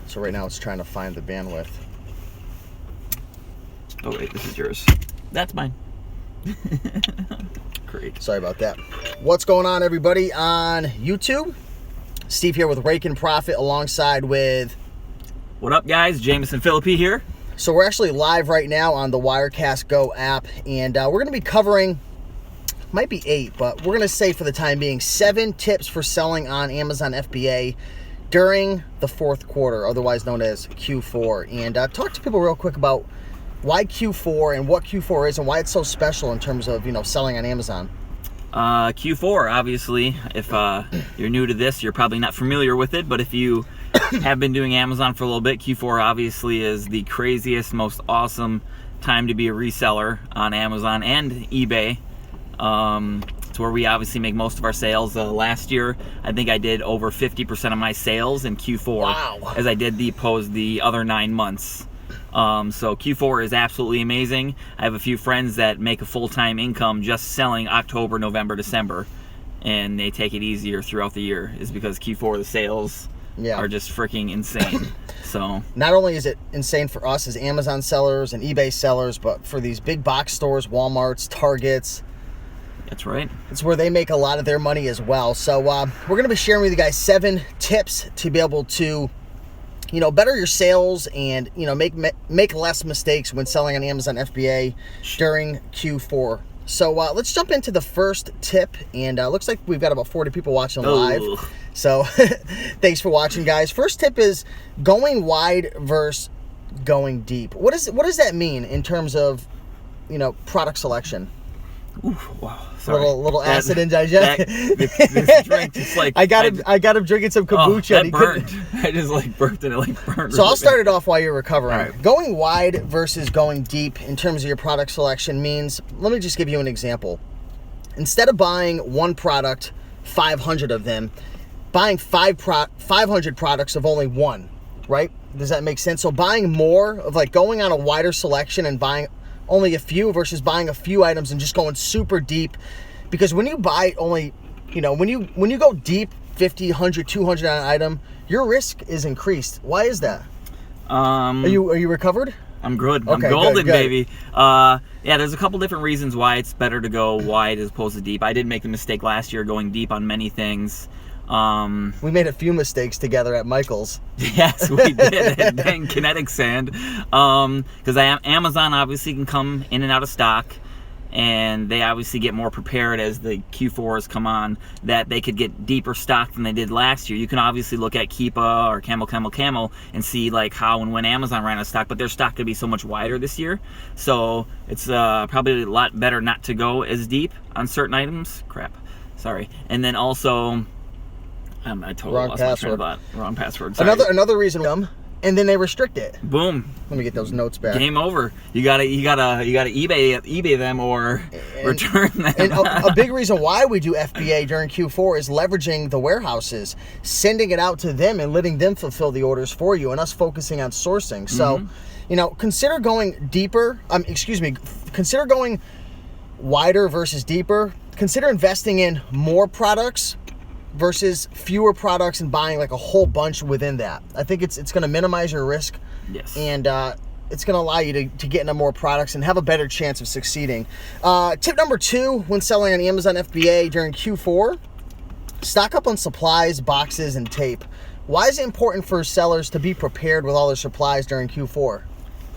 So right now it's trying to find the bandwidth. Oh wait, this is yours. That's mine. Great. Sorry about that. What's going on, everybody on YouTube? Steve here with Raiken Profit alongside with... What up, guys? Jameson Philippi here. So we're actually live right now on the Wirecast Go app, and we're going to be covering, might be 8, but we're going to say for the time being 7 tips for selling on Amazon FBA during the fourth quarter, otherwise known as Q4. And talk to people real quick about why Q4 and what Q4 is and why it's so special in terms of, selling on Amazon. Q4, obviously, if you're new to this, you're probably not familiar with it, but if you have been doing Amazon for a little bit, Q4 obviously is the craziest, most awesome time to be a reseller on Amazon and eBay. It's where we obviously make most of our sales. Last year, I think I did over 50% of my sales in Q4. Wow. As I did the other 9 months. So Q4 is absolutely amazing. I have a few friends that make a full-time income just selling October, November, December, and they take it easier throughout the year. Is because Q4 the sales are just freaking insane. So not only is it insane for us as Amazon sellers and eBay sellers, but for these big box stores, Walmarts, Targets. That's right. It's where they make a lot of their money as well. So we're going to be sharing with you guys 7 tips to be able to better your sales and, make less mistakes when selling on Amazon FBA during Q4. So let's jump into the first tip. And looks like we've got about 40 people watching live. So thanks for watching, guys. First tip is going wide versus going deep. What does that mean in terms of, product selection? Ooh, wow. Sorry. Little acid indigestion. This drink just like I got him drinking some kombucha. That burned. I just burped and it burned. So I'll start it off while you're recovering. Right. Going wide versus going deep in terms of your product selection means, let me just give you an example. Instead of buying one product, 500 of them, buying 500 products of only one, right? Does that make sense? So buying more of going on a wider selection and buying only a few versus buying a few items and just going super deep. Because when you buy only, when you go deep, 50, 100, 200 on an item, your risk is increased. Why is that? Are you recovered? I'm good. Okay, I'm golden, good. baby. Yeah, there's a couple different reasons why it's better to go wide as opposed to deep. I did make the mistake last year going deep on many things. We made a few mistakes together at Michael's. Yes, we did. And kinetic sand. Because Amazon obviously can come in and out of stock, and they obviously get more prepared as the Q4s come on, that they could get deeper stock than they did last year. You can obviously look at Keepa or Camel and see how and when Amazon ran out of stock, but their stock could be so much wider this year. So it's probably a lot better not to go as deep on certain items. Crap. Sorry. And then also... I totally lost my train of thought. Wrong password. Sorry. Another reason, and then they restrict it. Boom. Let me get those notes back. Game over. You gotta eBay them or return them. And a big reason why we do FBA during Q4 is leveraging the warehouses, sending it out to them and letting them fulfill the orders for you, and us focusing on sourcing. So, consider going deeper. Consider going wider versus deeper. Consider investing in more products versus fewer products and buying a whole bunch within that. I think it's going to minimize your risk. Yes. And it's going to allow you to get into more products and have a better chance of succeeding. Tip number 2 when selling on Amazon FBA during Q4, stock up on supplies, boxes, and tape. Why is it important for sellers to be prepared with all their supplies during Q4?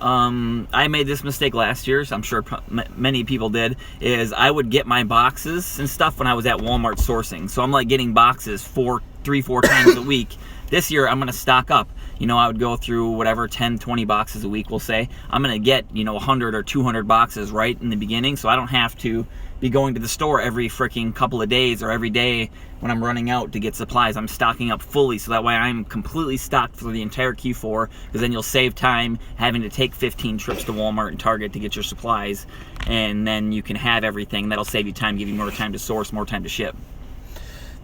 I made this mistake last year, so I'm sure many people did, is I would get my boxes and stuff when I was at Walmart sourcing. So I'm getting boxes 4 times a week. This year, I'm going to stock up. I would go through whatever, 10, 20 boxes a week, we'll say. I'm going to get, 100 or 200 boxes right in the beginning, so I don't have to be going to the store every freaking couple of days or every day when I'm running out to get supplies. I'm stocking up fully, so that way I'm completely stocked for the entire Q4, because then you'll save time having to take 15 trips to Walmart and Target to get your supplies, and then you can have everything. That'll save you time, give you more time to source, more time to ship.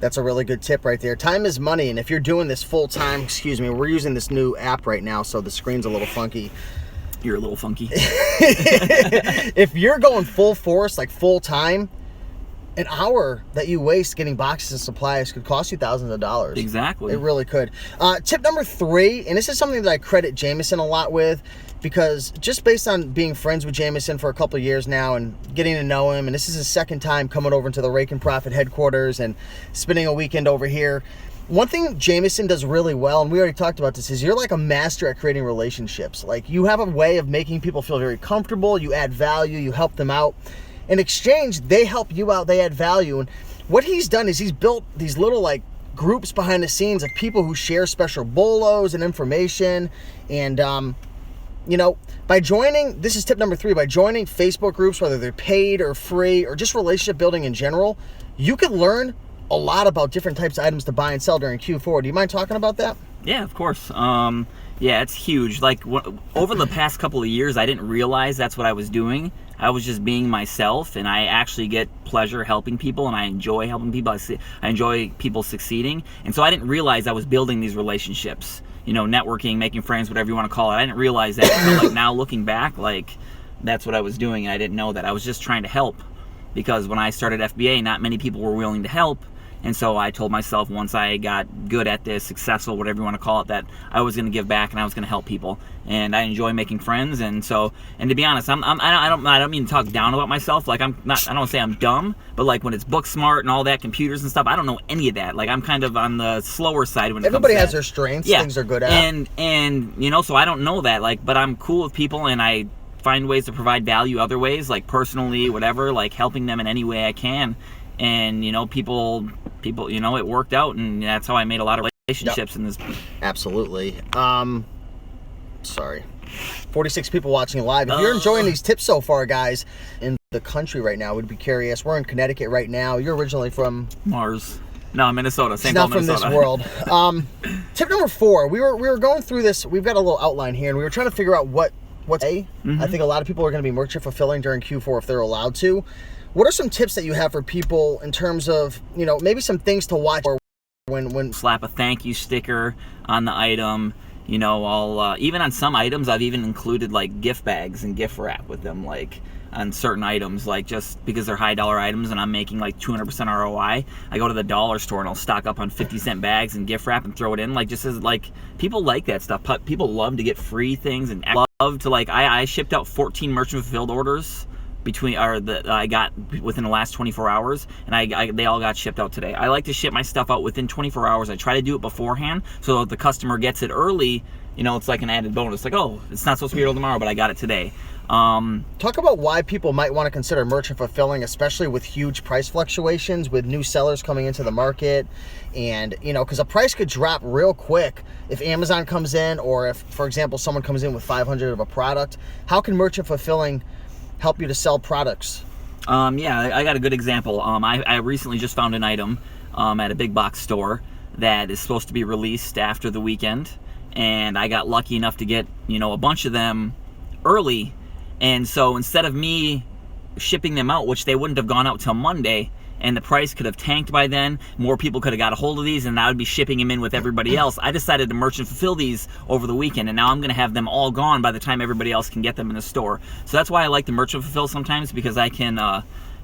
That's a really good tip right there. Time is money, and if you're doing this full time, we're using this new app right now, so the screen's a little funky. You're a little funky. If you're going full force, full time, an hour that you waste getting boxes of supplies could cost you thousands of dollars. Exactly. It really could. Tip number 3, and this is something that I credit Jameson a lot with, because just based on being friends with Jameson for a couple of years now and getting to know him, and this is his second time coming over into the Raiken Profit headquarters and spending a weekend over here. One thing Jameson does really well, and we already talked about this, is you're like a master at creating relationships. Like, you have a way of making people feel very comfortable, you add value, you help them out. In exchange, they help you out, they add value. And what he's done is he's built these little like groups behind the scenes of people who share special bolos and information. And, you know, by joining, this is tip number 3, by joining Facebook groups, whether they're paid or free or just relationship building in general, you can learn a lot about different types of items to buy and sell during Q4. Do you mind talking about that? Yeah, of course. Yeah, it's huge. Like, over the past couple of years, I didn't realize that's what I was doing. I was just being myself, and I actually get pleasure helping people, and I enjoy helping people. I enjoy people succeeding, and so I didn't realize I was building these relationships. You know, networking, making friends, whatever you want to call it. I didn't realize that until, like, now looking back, like, that's what I was doing, and I didn't know that. I was just trying to help, because when I started FBA, not many people were willing to help. And so I told myself, once I got good at this, successful, whatever you want to call it, that I was going to give back and I was going to help people. And I enjoy making friends. And so, and to be honest, I don't mean to talk down about myself. Like, I don't want to say I'm dumb, but like when it's book smart and all that, computers and stuff, I don't know any of that. Like, I'm kind of on the slower side when it Everybody comes to has their strengths, yeah. things they're good at. And you know, so I don't know that. Like, but I'm cool with people, and I find ways to provide value other ways, like personally, whatever, like helping them in any way I can. And, you know, people, you know, it worked out, and that's how I made a lot of relationships in this. Absolutely. Sorry. 46 people watching live. If you're enjoying these tips so far, guys, in the country right now, we'd be curious. We're in Connecticut right now. You're originally from Mars. No, Minnesota. St. Not Paul, from Minnesota. this world. Tip number 4. We were going through this. We've got a little outline here, and we were trying to figure out what's I think a lot of people are going to be merchant fulfilling during Q4 if they're allowed to. What are some tips that you have for people in terms of, you know, maybe some things to watch or when slap a thank you sticker on the item? You know, I'll even on some items I've even included like gift bags and gift wrap with them, like on certain items, like just because they're high dollar items and I'm making like 200% ROI. I go to the dollar store and I'll stock up on 50-cent bags and gift wrap and throw it in, like just as like people like that stuff. People love to get free things and love to like I shipped out 14 merchant fulfilled orders I got within the last 24 hours, and they all got shipped out today. I like to ship my stuff out within 24 hours. I try to do it beforehand so that the customer gets it early. You know, it's like an added bonus. Like, oh, it's not supposed to be here till tomorrow, but I got it today. Talk about why people might want to consider merchant fulfilling, especially with huge price fluctuations, with new sellers coming into the market. And, you know, because a price could drop real quick if Amazon comes in, or if, for example, someone comes in with 500 of a product. How can merchant fulfilling help you to sell products? Yeah, I got a good example. I recently just found an item at a big box store that is supposed to be released after the weekend, and I got lucky enough to get, you know, a bunch of them early. And so instead of me shipping them out, which they wouldn't have gone out till Monday, and the price could have tanked by then, more people could have got a hold of these, and I would be shipping them in with everybody else. I decided to merchant fulfill these over the weekend, and now I'm going to have them all gone by the time everybody else can get them in the store. So that's why I like to merchant fulfill sometimes, because I can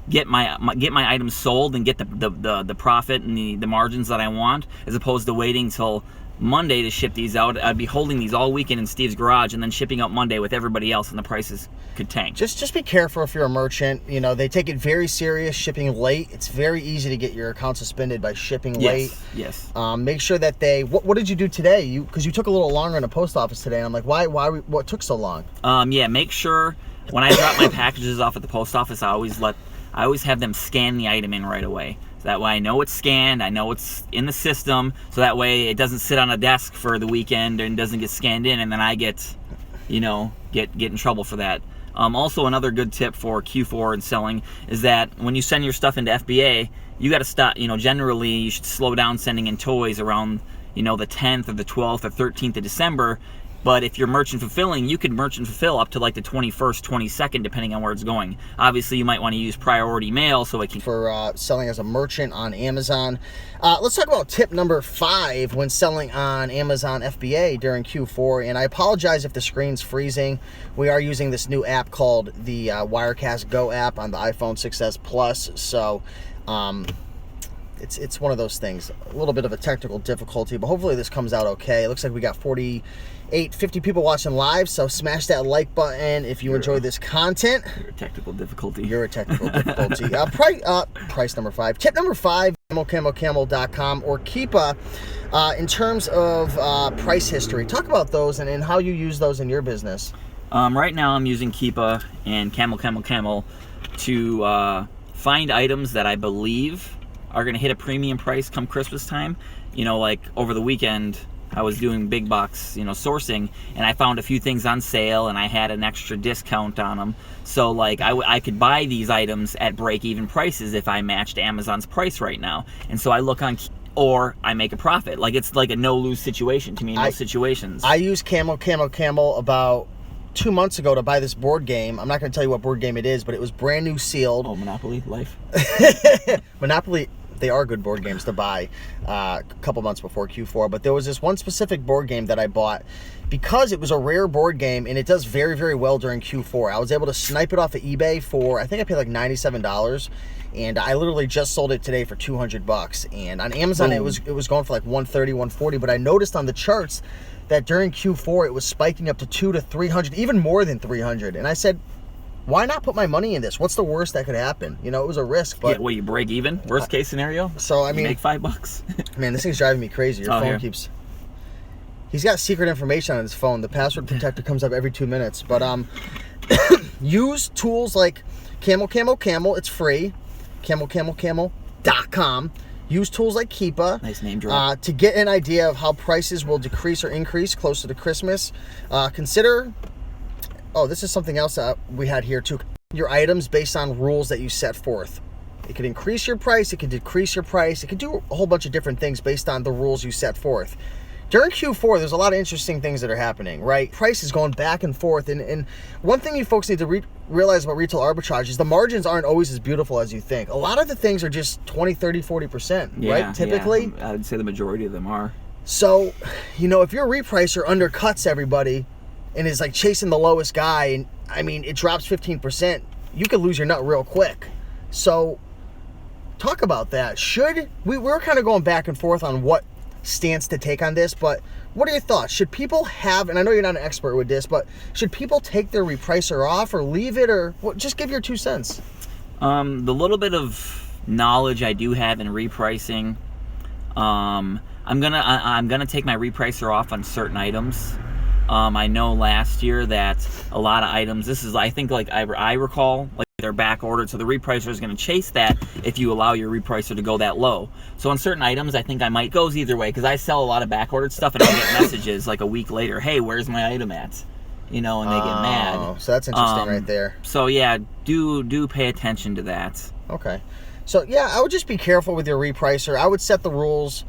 get my items sold and get the profit and the margins that I want, as opposed to waiting till Monday to ship these out. I'd be holding these all weekend in Steve's garage and then shipping out Monday with everybody else, and the prices could tank. Just be careful if you're a merchant. You know, they take it very serious, shipping late. It's very easy to get your account suspended by shipping late. Yes. Make sure that they, what did you do today? Because you took a little longer in the post office today, and I'm like, what took so long? Yeah, make sure when I drop my packages off at the post office, I always have them scan the item in right away. That way I know it's scanned, I know it's in the system, so that way it doesn't sit on a desk for the weekend and doesn't get scanned in, and then I get in trouble for that. Also, another good tip for Q4 and selling is that when you send your stuff into FBA, you got to stop. You know, generally you should slow down sending in toys around, you know, the 10th or the 12th or 13th of December, But if you're merchant fulfilling, you could merchant fulfill up to like the 21st, 22nd, depending on where it's going. Obviously, you might want to use priority mail so it can... For selling as a merchant on Amazon. Let's talk about tip number 5 when selling on Amazon FBA during Q4. And I apologize if the screen's freezing. We are using this new app called the Wirecast Go app on the iPhone 6s Plus. So it's one of those things. A little bit of a technical difficulty, but hopefully this comes out okay. It looks like we got 50 people watching live, so smash that like button if you enjoy this content. You're a technical difficulty. You're a technical difficulty. Price number 5. Tip number 5, camel.com or Keepa. In terms of price history, talk about those and how you use those in your business. Right now I'm using Keepa and Camel to find items that I believe are going to hit a premium price come Christmas time. You know, like over the weekend, I was doing big box, sourcing, and I found a few things on sale, and I had an extra discount on them. So, like, I could buy these items at break-even prices if I matched Amazon's price right now. And so I look on, or I make a profit. Like, it's like a no-lose situation to me in those situations. I used Camel about 2 months ago to buy this board game. I'm not going to tell you what board game it is, but it was brand new sealed. Oh, Monopoly Life? Monopoly. They are good board games to buy a couple months before Q4, but there was this one specific board game that I bought because it was a rare board game and it does very, very well during Q4. I was able to snipe it off of eBay for, I think I paid like $97, and I literally just sold it today for $200. And on Amazon, it was going for like $130, $140, but I noticed on the charts that during Q4 it was spiking up to $200 to $300, even more than $300. And I said, why not put my money in this? What's the worst that could happen? It was a risk, but... Yeah, well, you break even? Worst case scenario? So, I mean... You make $5. Man, this thing's driving me crazy. Your phone keeps... He's got secret information on his phone. The password protector comes up every 2 minutes. But, use tools like Camel. It's free. CamelCamel.com. Use tools like Keepa. Nice name drop. To get an idea of how prices will decrease or increase closer to Christmas. Consider... Oh, this is something else that we had here too. Your items based on rules that you set forth. It could increase your price, it could decrease your price, it could do a whole bunch of different things based on the rules you set forth. During Q4, there's a lot of interesting things that are happening, right? Price is going back and forth, and one thing you folks need to realize about retail arbitrage is the margins aren't always as beautiful as you think. A lot of the things are just 20, 30, 40%, right? Typically. Yeah. I'd say the majority of them are. So, if your repricer undercuts everybody, and is like chasing the lowest guy, and I mean, it drops 15%, you could lose your nut real quick. So, talk about that. We're kind of going back and forth on what stance to take on this, but what are your thoughts? Should people have, and I know you're not an expert with this, but should people take their repricer off or leave it, or just give your 2 cents? The little bit of knowledge I do have in repricing, I'm gonna take my repricer off on certain items. I know last year that a lot of items, I think I recall, like they're back ordered, so the repricer is going to chase that if you allow your repricer to go that low. So on certain items, I think I might goes either way, because I sell a lot of back ordered stuff and I'll get messages like a week later, hey, where's my item at? And they get mad. So that's interesting right there. So yeah, do pay attention to that. Okay. So yeah, I would just be careful with your repricer. I would set the rules.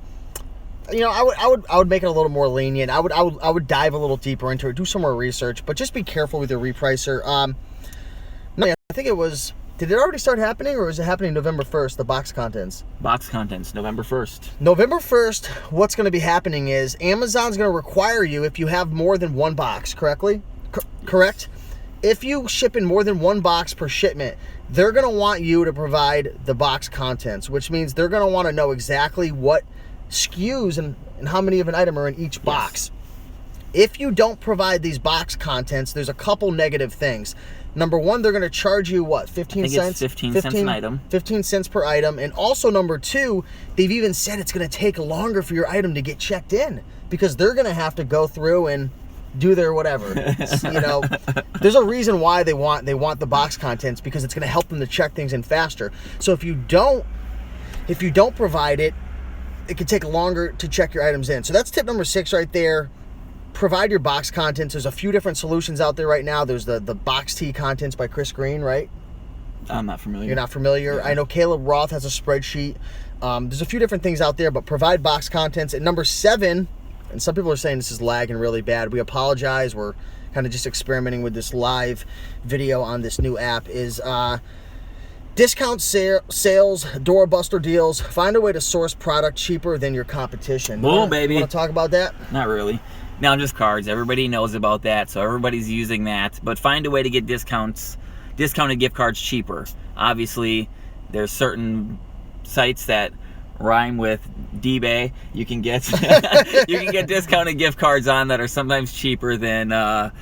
I would make it a little more lenient. I would dive a little deeper into it, do some more research, but just be careful with your repricer. I think it was. Did it already start happening, or is it happening November 1st? The box contents. Box contents, November 1st. November 1st. What's going to be happening is Amazon's going to require you, if you have more than one box, correct? If you ship in more than one box per shipment, they're going to want you to provide the box contents, which means they're going to want to know exactly what SKUs and how many of an item are in each box. Yes. If you don't provide these box contents, there's a couple negative things. Number one, they're going to charge you what, 15 cents? 15 cents an item. 15 cents per item. And also number two, they've even said it's going to take longer for your item to get checked in because they're going to have to go through and do their whatever. There's a reason why they want the box contents, because it's going to help them to check things in faster. So if you don't provide it, it could take longer to check your items in. So that's tip number 6 right there. Provide your box contents. There's a few different solutions out there right now. There's the Box T Contents by Chris Green, right? I'm not familiar. You're not familiar? Yeah. I know Caleb Roth has a spreadsheet. There's a few different things out there, but provide box contents. At number 7, and some people are saying this is lagging really bad. We apologize. We're kind of just experimenting with this live video on this new app. Is discount sales, doorbuster deals. Find a way to source product cheaper than your competition. Boom, baby. You want to talk about that? Not really. Now, just cards. Everybody knows about that, so everybody's using that. But find a way to get discounted gift cards cheaper. Obviously, there's certain sites that rhyme with eBay. You can get discounted gift cards on that are sometimes cheaper than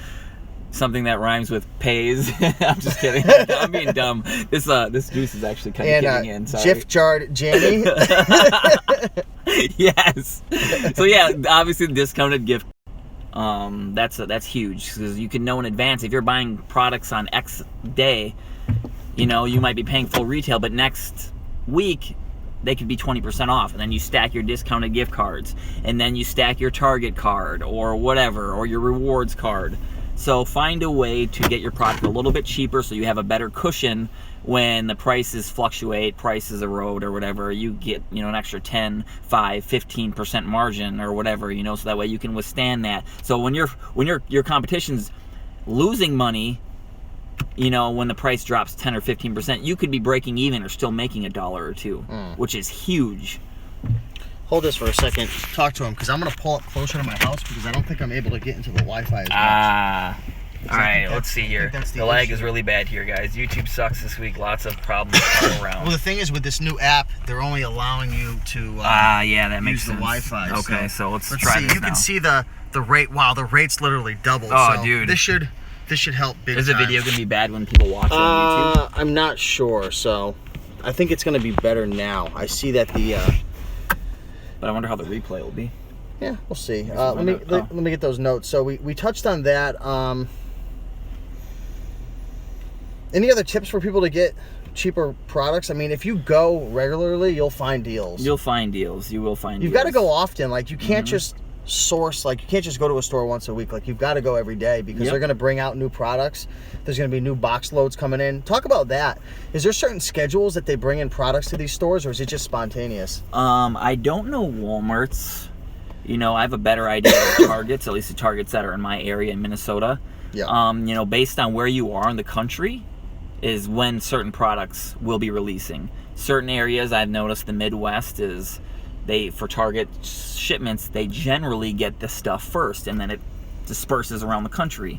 something that rhymes with pays. I'm just kidding. I'm being dumb. This juice is actually kind of kicking in. Sorry. Jif jarred Jamie. Yes. So yeah, obviously discounted gift. That's huge because you can know in advance if you're buying products on X day. You know, you might be paying full retail, but next week they could be 20% off, and then you stack your discounted gift cards, and then you stack your Target card or whatever, or your rewards card. So find a way to get your product a little bit cheaper so you have a better cushion when the prices fluctuate, prices erode or whatever. You get, an extra 10, 5, 15% margin or whatever, so that way you can withstand that. So when your competition's losing money, when the price drops 10 or 15%, you could be breaking even or still making $1 or $2, which is huge. Hold this for a second. Talk to him, because I'm going to pull up closer to my house because I don't think I'm able to get into the Wi-Fi as much. All right, let's see here. The lag is really bad here, guys. YouTube sucks this week. Lots of problems all around. Well, the thing is, with this new app, they're only allowing you to yeah, that makes use sense. the Wi-Fi. Okay, so let's see. try this You now. can see the rate. Wow, the rate's literally doubled. Oh, so dude. This should help big Is the time. video going to be bad when people watch it on YouTube? I'm not sure, so I think it's going to be better now. I see that the... But I wonder how the replay will be. Yeah, we'll see. Let me get those notes. So we touched on that. Any other tips for people to get cheaper products? I mean, if you go regularly, you'll find deals. You'll find deals. You will find deals. You've got to go often. Like, you can't just source, like, you can't just go to a store once a week. Like, you've got to go every day because they're going to bring out new products. There's going to be new box loads coming in. Talk about that. Is there certain schedules that they bring in products to these stores, or is it just spontaneous? I don't know Walmart's. I have a better idea of Targets, at least the Targets that are in my area in Minnesota. Yeah. Based on where you are in the country is when certain products will be releasing. Certain areas I've noticed, the Midwest, is for Target shipments, they generally get the stuff first and then it disperses around the country.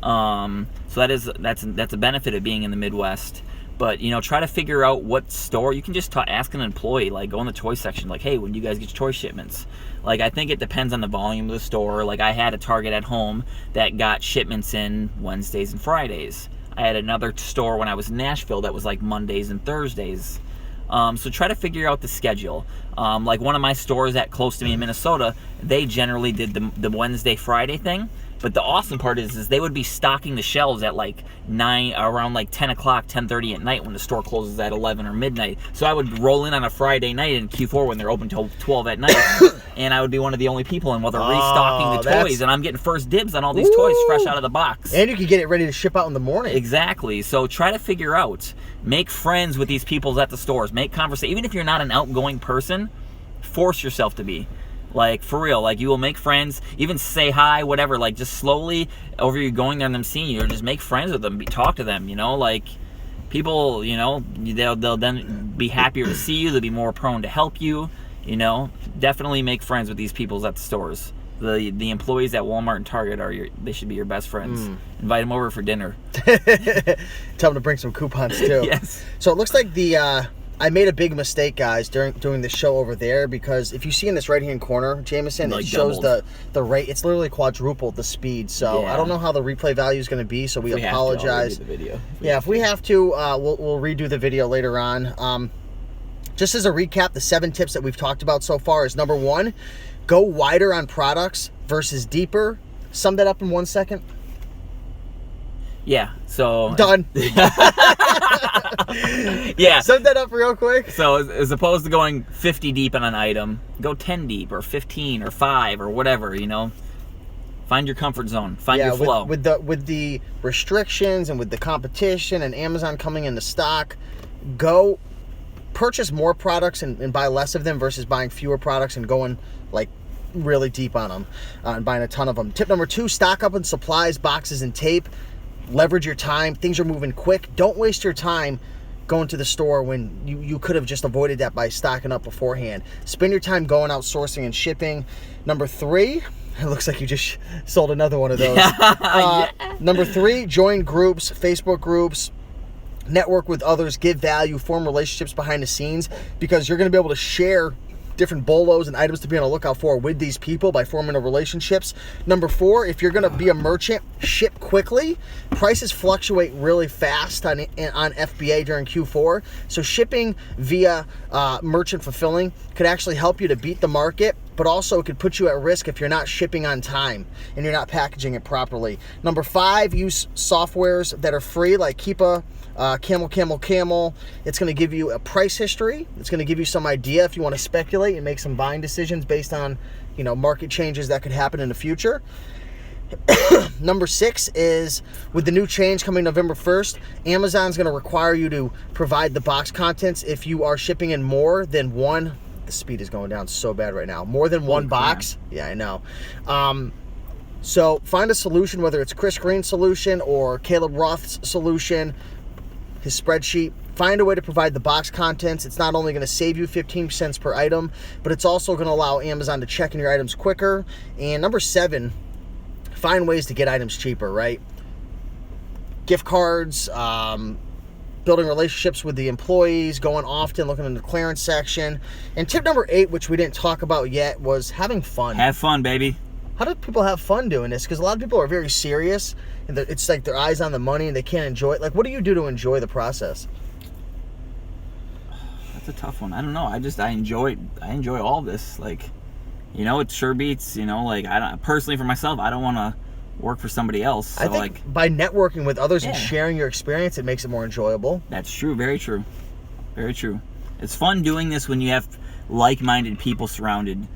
So that's a benefit of being in the Midwest. But try to figure out what store. You can just ask an employee, like go in the toy section, like, hey, when do you guys get your toy shipments? Like, I think it depends on the volume of the store. Like, I had a Target at home that got shipments in Wednesdays and Fridays. I had another store when I was in Nashville that was like Mondays and Thursdays. So try to figure out the schedule. Like one of my stores that close to me in Minnesota, they generally did the Wednesday, Friday thing. But the awesome part is they would be stocking the shelves at like around like 10 o'clock, 10:30 at night when the store closes at 11 or midnight. So I would roll in on a Friday night in Q4 when they're open till 12 at night, and I would be one of the only people in while they're restocking the toys, and I'm getting first dibs on all these toys fresh out of the box. And you can get it ready to ship out in the morning. Exactly. So try to figure out, make friends with these people at the stores, make conversation. Even if you're not an outgoing person, force yourself to be. Like, for real, like, you will make friends, even say hi, whatever, like, just slowly, over you going there and them seeing you, or just make friends with them, talk to them, like, people, they'll then be happier to see you, they'll be more prone to help you, definitely make friends with these people at the stores. The employees at Walmart and Target they should be your best friends. Invite them over for dinner. Tell them to bring some coupons, too. Yes. So it looks like I made a big mistake, guys, doing the show over there, because if you see in this right-hand corner, Jameson, it shows the rate. It's literally quadrupled the speed. So I don't know how the replay value is going to be, so we apologize. I'll redo the video. If we have to, we'll redo the video later on. Just as a recap, the 7 tips that we've talked about so far is, number 1, go wider on products versus deeper. Sum that up in 1 second. Yeah, so... Done. Yeah. Sum that up real quick. So as opposed to going 50 deep on an item, go 10 deep or 15 or 5 or whatever, Find your comfort zone. Find your flow. With the restrictions and with the competition and Amazon coming into stock, go purchase more products and buy less of them versus buying fewer products and going like really deep on them and buying a ton of them. Tip number 2, stock up on supplies, boxes, and tape. Leverage your time. Things are moving quick. Don't waste your time going to the store when you could have just avoided that by stocking up beforehand. Spend your time going out sourcing and shipping. Number 3, it looks like you just sold another one of those. Number 3, join groups, Facebook groups, network with others, give value, form relationships behind the scenes, because you're going to be able to share different bolos and items to be on the lookout for with these people by forming the relationships. Number 4, if you're going to be a merchant, ship quickly. Prices fluctuate really fast on FBA during Q4, so shipping via merchant fulfilling could actually help you to beat the market, but also it could put you at risk if you're not shipping on time and you're not packaging it properly. Number 5, use softwares that are free like Keepa, Camel. It's going to give you a price history. It's going to give you some idea if you want to speculate and make some buying decisions based on, market changes that could happen in the future. Number 6 is, with the new change coming November 1st, Amazon's going to require you to provide the box contents if you are shipping in more than one. The speed is going down so bad right now. More than one box. Yeah, I know. So find a solution, whether it's Chris Green's solution or Caleb Roth's solution, his spreadsheet. Find a way to provide the box contents. It's not only going to save you 15 cents per item, but it's also going to allow Amazon to check in your items quicker. And number 7, find ways to get items cheaper, right? Gift cards, building relationships with the employees, going often, looking in the clearance section. And tip number 8, which we didn't talk about yet, was having fun. Have fun, baby. How do people have fun doing this? Because a lot of people are very serious, and it's like their eyes on the money, and they can't enjoy it. Like, what do you do to enjoy the process? That's a tough one. I don't know. I enjoy all this. Like, it sure beats. Like, I don't personally, for myself, I don't want to work for somebody else. So, I think by networking with others and sharing your experience, it makes it more enjoyable. That's true. Very true. Very true. It's fun doing this when you have like-minded people surrounded,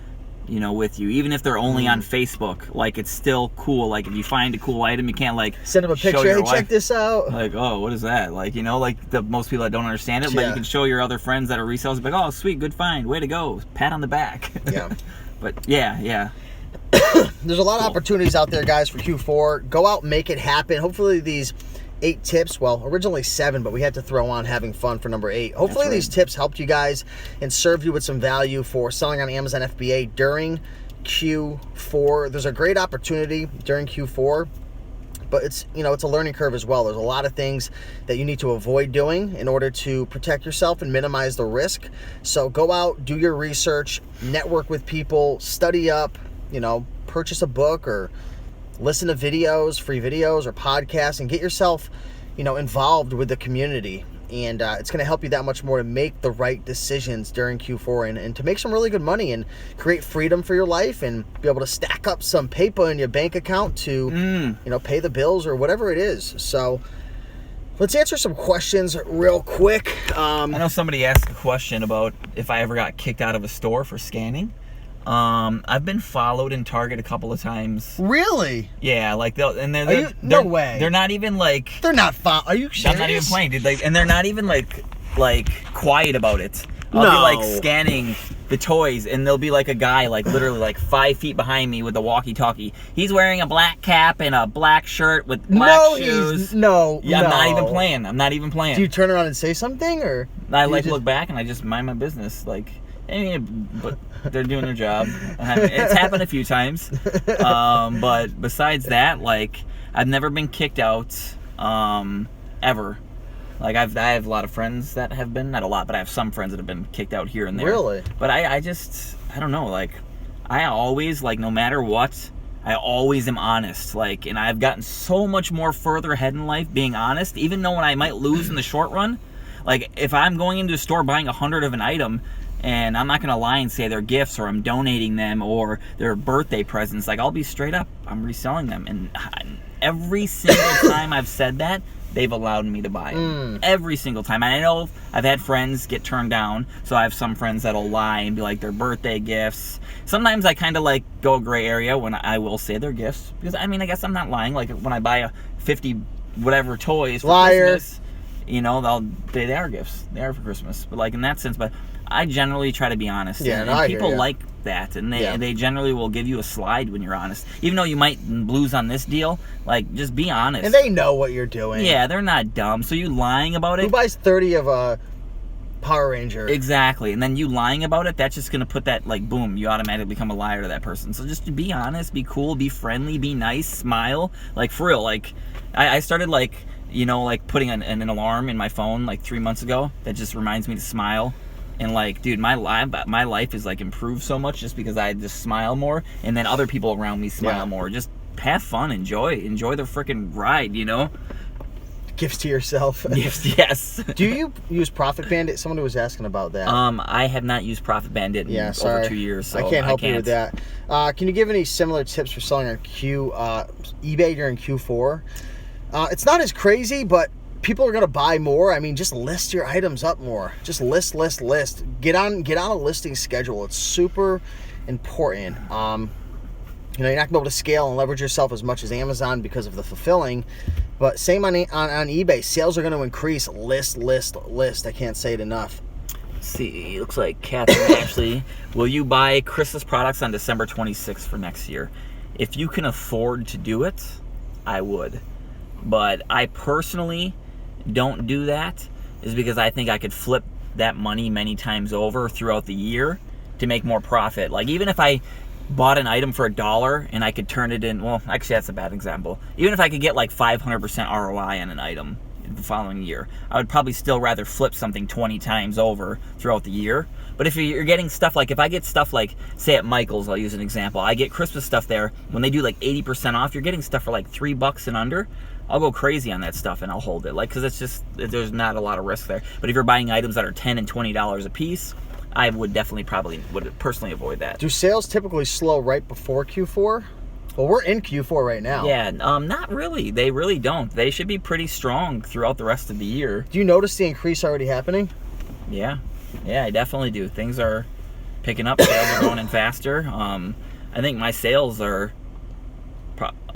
with you, even if they're only on Facebook. Like, it's still cool. Like, if you find a cool item, you can't send them a picture. Hey, check this out. Like, oh, what is that? Like, like the most people that don't understand it, but you can show your other friends that are resellers. Like, oh, sweet, good find, way to go, pat on the back. Yeah. But yeah. There's a lot of opportunities out there, guys, for Q4. Go out, make it happen. Hopefully these 8 tips, well, originally 7, but we had to throw on having fun for number 8. Hopefully these tips helped you guys and served you with some value for selling on Amazon FBA during Q4. There's a great opportunity during Q4, but it's a learning curve as well. There's a lot of things that you need to avoid doing in order to protect yourself and minimize the risk. So go out, do your research, network with people, study up, purchase a book or listen to videos, free videos or podcasts, and get yourself, involved with the community. And it's going to help you that much more to make the right decisions during Q4 and to make some really good money and create freedom for your life and be able to stack up some paper in your bank account to, pay the bills or whatever it is. So let's answer some questions real quick. I know somebody asked a question about if I ever got kicked out of a store for scanning. I've been followed in Target a couple of times. Really? Yeah, like no way. They're not even like. They're not. Are you serious? I'm not even playing, dude. And they're not even like quiet about it. I'll be like scanning the toys, and there'll be like a guy like literally like 5 feet behind me with a walkie-talkie. He's wearing a black cap and a black shirt with black shoes. I'm not even playing. Do you turn around and say something, or I look back and I just mind my business, like. But they're doing their job. It's happened a few times. But besides that, like, I've never been kicked out ever. Like, I have a lot of friends that have been, not a lot, but I have some friends that have been kicked out here and there. Really? But I don't know, like, I always, like, no matter what, I always am honest. Like, and I've gotten so much more further ahead in life being honest, even though when I might lose in the short run. Like, if I'm going into a store buying 100 of an item, and I'm not going to lie and say they're gifts or I'm donating them or they're birthday presents. Like, I'll be straight up. I'm reselling them. And every single time I've said that, they've allowed me to buy them. Every single time. And I know I've had friends get turned down. So I have some friends that'll lie and be like, they're birthday gifts. Sometimes I kind of like go a gray area when I will say they're gifts. Because, I mean, I guess I'm not lying. Like, when I buy a 50 whatever toys for Christmas, they are gifts. They are for Christmas. But, like, in that sense, but I generally try to be honest. Yeah, and people like that, and they generally will give you a slide when you're honest. Even though you might lose on this deal, like, just be honest. And they know what you're doing. Yeah, they're not dumb. So you lying about it. Who buys 30 of a Power Ranger? Exactly. And then you lying about it, that's just going to put that, like, boom, you automatically become a liar to that person. So just be honest, be cool, be friendly, be nice, smile. Like, for real, like, I started, like, you know, like, putting an alarm in my phone, like, 3 months ago that just reminds me to smile. And, like, dude, my life is, like, improved so much just because I just smile more, and then other people around me smile more. Just have fun, enjoy the freaking ride, you know? Gifts to yourself. Yes. Do you use Profit Bandit? Someone was asking about that. I have not used Profit Bandit in over 2 years, so I can't help you with that. Can you give any similar tips for selling on eBay during Q4? It's not as crazy, but people are going to buy more. I mean, just list your items up more. Just list. Get on a listing schedule. It's super important. You know, you're not going to be able to scale and leverage yourself as much as Amazon because of the fulfilling. But same on eBay. Sales are going to increase. List. I can't say it enough. See, looks like Catherine Ashley. Will you buy Christmas products on December 26th for next year? If you can afford to do it, I would. But I personally don't do that, is because I think I could flip that money many times over throughout the year to make more profit. Like, even if I bought an item for $1 and I could turn it in, well, actually that's a bad example. Even if I could get like 500% ROI on an item the following year, I would probably still rather flip something 20 times over throughout the year. But if you're getting stuff like, if I get stuff like, say at Michael's, I'll use an example, I get Christmas stuff there, when they do like 80% off, you're getting stuff for like $3 and under, I'll go crazy on that stuff and I'll hold it, like, because it's just, there's not a lot of risk there. But if you're buying items that are $10 and $20 a piece, I would definitely would personally avoid that. Do sales typically slow right before Q4? Well, we're in Q4 right now. Yeah, not really. They really don't. They should be pretty strong throughout the rest of the year. Do you notice the increase already happening? Yeah, I definitely do. Things are picking up. Sales are going in faster. I think my sales are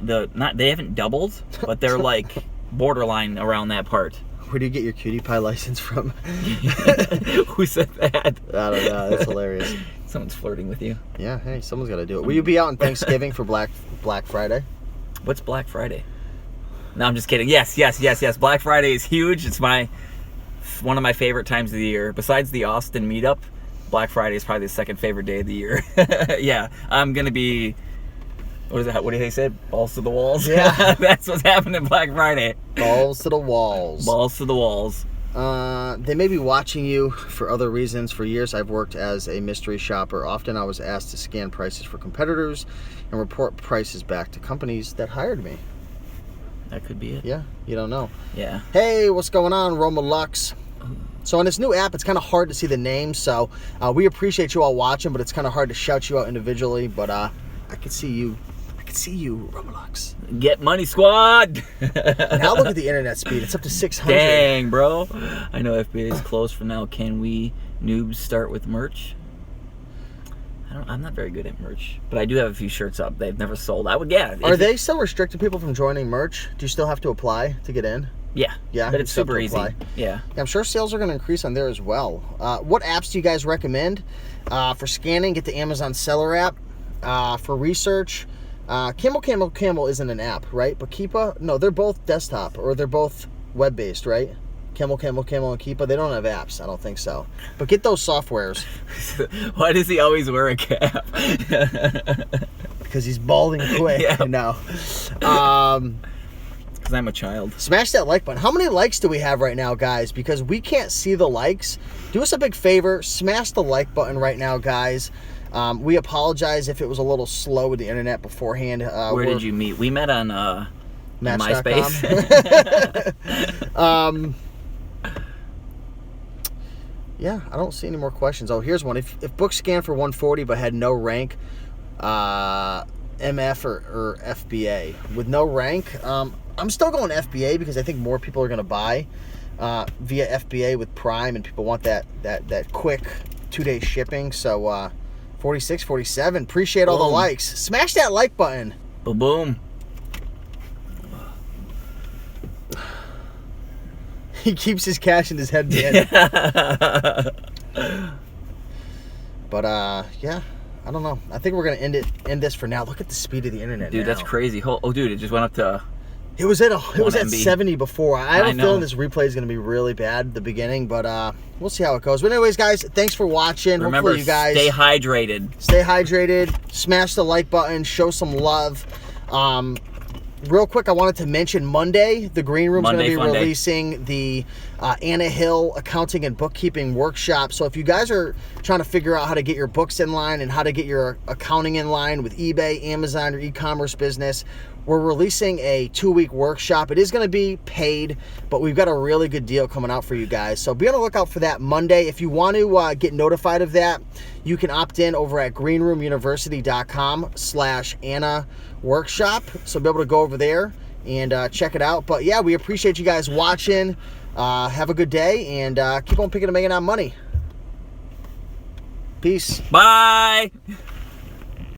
they haven't doubled, but they're like borderline around that part. Where do you get your cutie pie license from? Who said that? I don't know. That's hilarious. Someone's flirting with you. Yeah, hey, someone's got to do it. Will you be out on Thanksgiving for Black Friday? What's Black Friday? No, I'm just kidding. Yes. Black Friday is huge. It's one of my favorite times of the year. Besides the Austin meetup, Black Friday is probably the second favorite day of the year. Yeah, I'm going to be... What is that? What do they say? Balls to the walls? Yeah. That's what's happening Black Friday. Balls to the walls. Balls to the walls. They may be watching you for other reasons. For years, I've worked as a mystery shopper. Often I was asked to scan prices for competitors and report prices back to companies that hired me. That could be it. Yeah, you don't know. Yeah. Hey, what's going on, Roma Lux? So on this new app, it's kind of hard to see the names. So we appreciate you all watching, but it's kind of hard to shout you out individually. But I can see you. See you, Roblox. Get money, squad. Now look at the internet speed. It's up to 600. Dang, bro. I know FBA is closed for now. Can we noobs start with merch? I'm not very good at merch, but I do have a few shirts up they've never sold. I would get. Are they still restricting people from joining merch? Do you still have to apply to get in? Yeah. But it's super easy. Yeah. I'm sure sales are going to increase on there as well. What apps do you guys recommend for scanning? Get the Amazon Seller app. For research. Camel isn't an app, right? But Keepa, no, they're both desktop, or they're both web-based, right? Camel, and Keepa, they don't have apps. I don't think so. But get those softwares. Why does he always wear a cap? Because he's balding quick. Yeah. No. Because I'm a child. Smash that like button. How many likes do we have right now, guys? Because we can't see the likes. Do us a big favor. Smash the like button right now, guys. We apologize if it was a little slow with the internet beforehand. Where did you meet? We met on MySpace. Yeah, I don't see any more questions. Oh, here's one. If book scanned for 140 but had no rank, MF or FBA. With no rank, I'm still going FBA because I think more people are going to buy via FBA with Prime, and people want that quick 2-day shipping. So 46, 47. Appreciate all the likes. Smash that like button. Boom, boom. He keeps his cash in his headband. But yeah, I don't know. I think we're gonna end this for now. Look at the speed of the internet, dude. now. That's crazy. Oh, dude, it just went up to. It was at 1 MB. 70 before. I have a know. feeling this replay is gonna be really bad at the beginning, but we'll see how it goes. But anyways, guys, thanks for watching. Remember, hopefully you guys stay hydrated. Stay hydrated. Smash the like button. Show some love. Real quick, I wanted to mention Monday, the Green Room's going to be releasing the Anna Hill Accounting and Bookkeeping Workshop. So if you guys are trying to figure out how to get your books in line and how to get your accounting in line with eBay, Amazon, or e-commerce business, we're releasing a 2-week workshop. It is going to be paid, but we've got a really good deal coming out for you guys. So be on the lookout for that Monday. If you want to get notified of that, you can opt in over at greenroomuniversity.com/Anna Workshop. So be able to go over there and check it out. But yeah, we appreciate you guys watching. Have a good day and keep on picking and making out money. Peace. Bye.